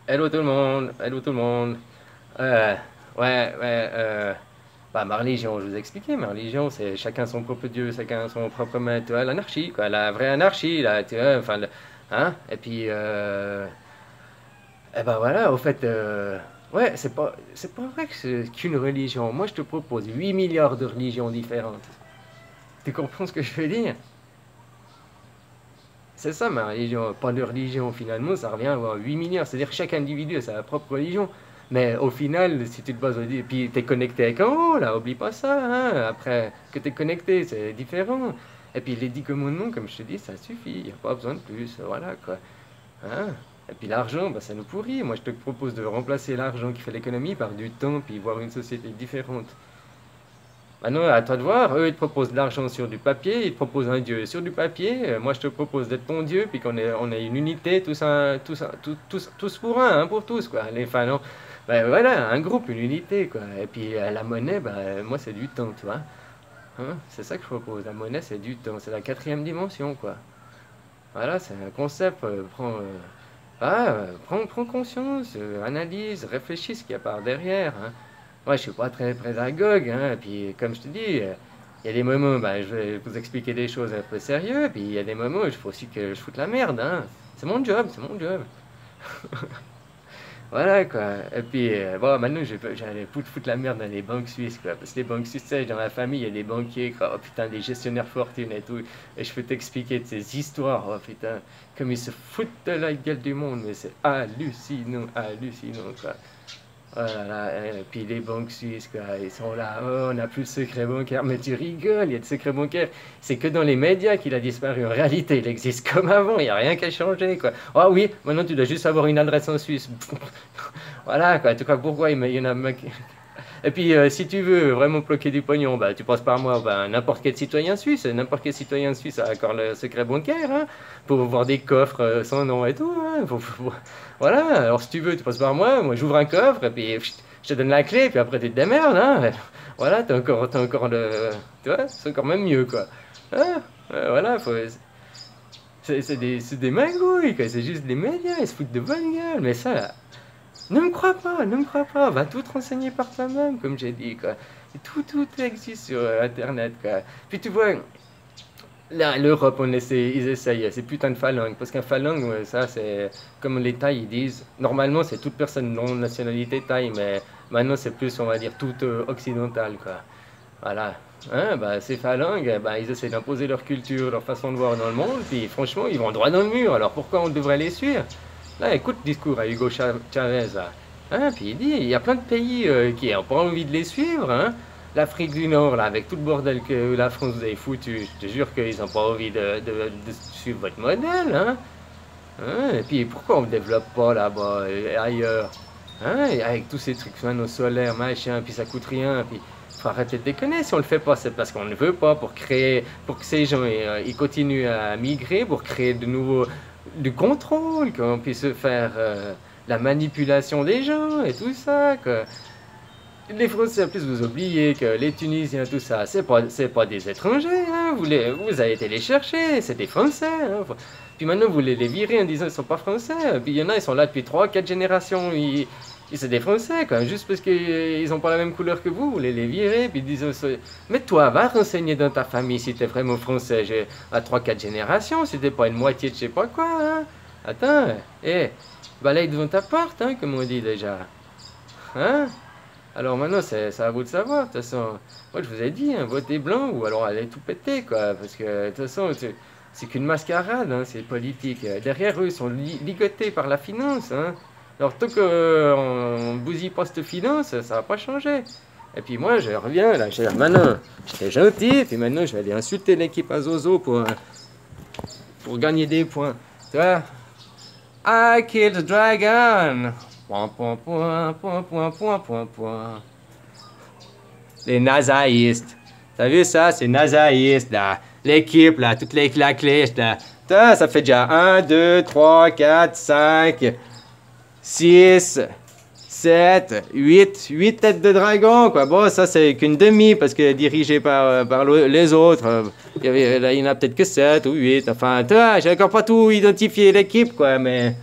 Hello tout le monde, hello tout le monde. Euh, bah, ma religion, je vous ai expliqué, ma religion, c'est chacun son propre Dieu, chacun son propre maître, tu vois, l'anarchie, quoi, la vraie anarchie, là, tu vois, enfin, hein, et puis, eh ben voilà, au fait, ouais, c'est pas vrai que c'est qu'une religion. Moi, je te propose 8 milliards de religions différentes. Tu comprends ce que je veux dire? C'est ça ma religion, pas de religion finalement, ça revient à avoir 8 milliards, c'est-à-dire que chaque individu a sa propre religion. Mais au final, si tu te bases, et puis t'es connecté avec un haut, là, oublie pas ça, hein, après que t'es connecté, c'est différent. Et puis les 10 commandements, comme je te dis, ça suffit, y a pas besoin de plus, voilà quoi. Hein. Et puis l'argent, bah, ça nous pourrit. Moi, je te propose de remplacer l'argent qui fait l'économie par du temps, puis voir une société différente. Maintenant, à toi de voir. Eux, ils te proposent de l'argent sur du papier, ils te proposent un dieu sur du papier. Moi, je te propose d'être ton dieu, puis qu'on ait une unité, tous pour un, un pour tous, quoi. Enfin, non. Ben voilà, un groupe, une unité, quoi. Et puis la monnaie, ben, moi, c'est du temps, tu vois. Hein, c'est ça que je propose. La monnaie, c'est du temps. C'est la quatrième dimension, quoi. Voilà, c'est un concept. Prends conscience, analyse, réfléchis ce qu'il y a par derrière, hein. Moi, je suis pas très pédagogue, hein. Puis, comme je te dis, il y a des moments, ben, je vais vous expliquer des choses un peu sérieux. Puis, il y a des moments où il faut aussi que je foute la merde, hein. C'est mon job, c'est mon job. Voilà, quoi. Et puis, bon, maintenant, j'allais foutre la merde dans les banques suisses, quoi. Parce que les banques suisses, tu sais, dans la famille, il y a des banquiers, quoi. Oh putain, des gestionnaires fortune et tout. Et je peux t'expliquer de ces histoires, oh putain. Comme ils se foutent de la gueule du monde, mais c'est hallucinant, hallucinant, quoi. Oh là là, et puis les banques suisses, quoi, ils sont là, oh, on n'a plus de secret bancaire, mais tu rigoles, il y a de secret bancaire, c'est que dans les médias qu'il a disparu, en réalité, il existe comme avant, il n'y a rien qui a changé, quoi. Ah oui, maintenant tu dois juste avoir une adresse en Suisse. Voilà, quoi, en tout cas, pourquoi il y en a... Et puis, si tu veux vraiment bloquer du pognon, bah, tu passes par moi, bah, n'importe quel citoyen suisse a encore le secret bancaire, hein, pour voir des coffres sans nom et tout, hein, voilà, alors si tu veux, tu passes par moi, moi j'ouvre un coffre, et puis je te donne la clé, puis après tu te démerdes, hein, voilà, t'as encore le, tu vois, c'est encore même mieux, quoi. Hein, voilà, c'est des magouilles, quoi, c'est juste des médias, ils se foutent de bonne gueule, mais ça, ne me crois pas, ne me crois pas, va tout te renseigner par toi-même, comme j'ai dit, quoi. Et tout existe sur Internet, quoi. Puis tu vois, là, l'Europe, ils essayent ces putains de phalanges, parce qu'un phalange, ouais, ça, c'est comme les Thaïs, ils disent, normalement, c'est toute personne non nationalité Thaï, mais maintenant, c'est plus, on va dire, toute occidentale, quoi. Voilà. Hein, bah, ces phalanges, bah, ils essaient d'imposer leur culture, leur façon de voir dans le monde, puis franchement, ils vont droit dans le mur, alors pourquoi on devrait les suivre? Là, écoute le discours à Hugo Chavez, là. Hein, puis il dit, il y a plein de pays qui n'ont pas envie de les suivre, hein. L'Afrique du Nord, là, avec tout le bordel que la France vous avez foutu, je te jure qu'ils n'ont pas envie de suivre votre modèle, hein. Hein, et puis pourquoi on ne développe pas là-bas, ailleurs? Hein, et avec tous ces trucs panneaux solaires, machin, puis ça coûte rien, puis faut arrêter de déconner. Si on le fait pas, c'est parce qu'on ne veut pas, pour que ces gens ils continuent à migrer, pour créer de nouveaux, du contrôle, qu'on puisse faire la manipulation des gens et tout ça, que les Français, en plus, vous oubliez que les Tunisiens, tout ça, c'est pas des étrangers, hein. Vous avez été les chercher, c'est des Français, hein. Puis maintenant, vous les virez en disant qu'ils sont pas Français. Puis il y en a, ils sont là depuis 3, 4 générations. C'est des Français, quoi. Juste parce qu'ils n'ont pas la même couleur que vous les virez. Puis ils disent, mais toi, va renseigner dans ta famille si t'es vraiment Français. À 3, 4 générations, si t'es pas une moitié de je sais pas quoi, hein. Attends, balaye devant ta porte, hein, comme on dit déjà. Hein? Alors maintenant, c'est à vous de savoir. De toute façon, moi je vous ai dit, hein, votez blanc ou alors allez tout péter, quoi. Parce que de toute façon, c'est qu'une mascarade, hein, c'est politique. Derrière eux, ils sont ligotés par la finance, hein. Alors tant qu'on bousille pas cette finance, ça va pas changer. Et puis moi, je reviens là, maintenant, j'étais gentil, puis maintenant je vais aller insulter l'équipe à Zozo pour gagner des points. Tu vois? I killed the dragon! Point, point, point, point, point, point, point, point. Les nazaïstes. T'as vu ça? C'est nazaïste, là. L'équipe, là, la clé, là. Ça fait déjà 1, 2, 3, 4, 5, 6, 7, 8 têtes de dragon, quoi. Bon, ça, c'est qu'une demi, parce que dirigé par les autres. Là, il y en a peut-être que 7 ou 8. Enfin, j'ai encore pas tout identifié l'équipe, quoi, mais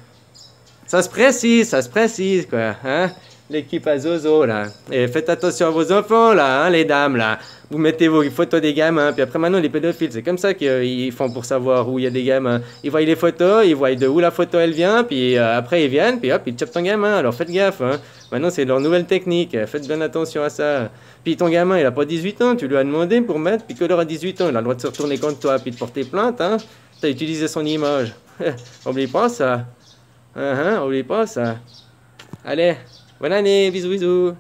ça se précise, quoi, hein? L'équipe à Zozo, là. Et faites attention à vos enfants, là, hein, les dames, là. Vous mettez vos photos des gamins, puis après maintenant les pédophiles, c'est comme ça qu'ils font pour savoir où il y a des gamins. Ils voient les photos, ils voient de où la photo elle vient, puis après ils viennent, puis hop, ils chopent ton gamin. Alors faites gaffe, hein. Maintenant c'est leur nouvelle technique, faites bien attention à ça. Puis ton gamin, il a pas 18 ans, tu lui as demandé pour mettre, puis que l'heure à 18 ans, il a le droit de se retourner contre toi, puis de porter plainte, hein. T'as utilisé son image. Oublie pas ça. Oublie pas ça. Allez, bonne année, bisous bisous.